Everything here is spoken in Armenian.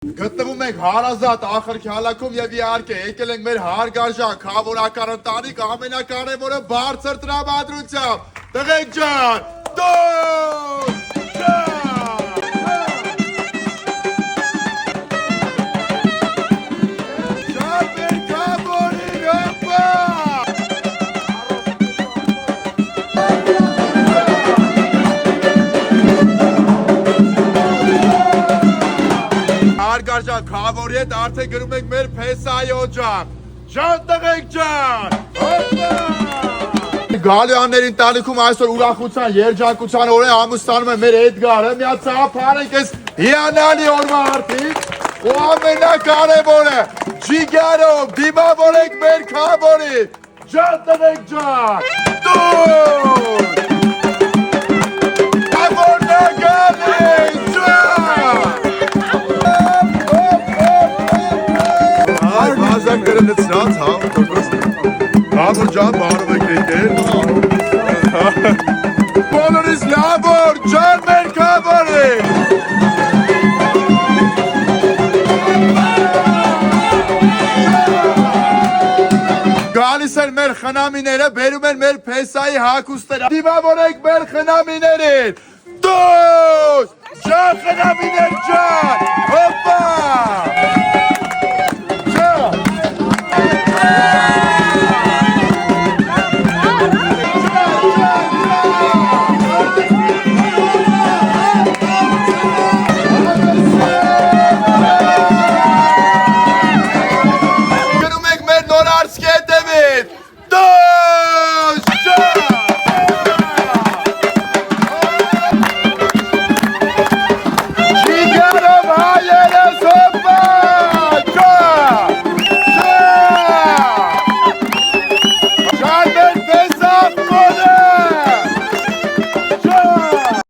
Գտնվում ենք հարազատ ախր քյալակում եւ իհարկե եկել ենք մեր հարգարժան խավորական ընտանիք ամենակարևորը բարձր տրամադրությամբ տղեկ ջան Հարգարժան խավորի հետ արդեն գրում ենք մեր փեսայի օջախ Ջան տղեկ ջան Գալյանների ընտանիքում այսօր ուրախության երջանկության օրը ամուսնանում է մեր Էդգարը միացավ ենք այս հիանալի օրվա արդիվ ու ամենակարևորը ջիգարով դիմավորենք մեր խավորի Ջան տղեկ ջան խավորն է գալիս Բազակ գրնցրած, հա, Խավոր ջան, բարով եք եկել Բոլորիս լավոր, ջան մեր խավորի Գալիս են մեր խնամիները, բերում են մեր փեսայի հագուստները Դիմավորենք մեր խնամիներին Դուս, ջան խնամիներ ջան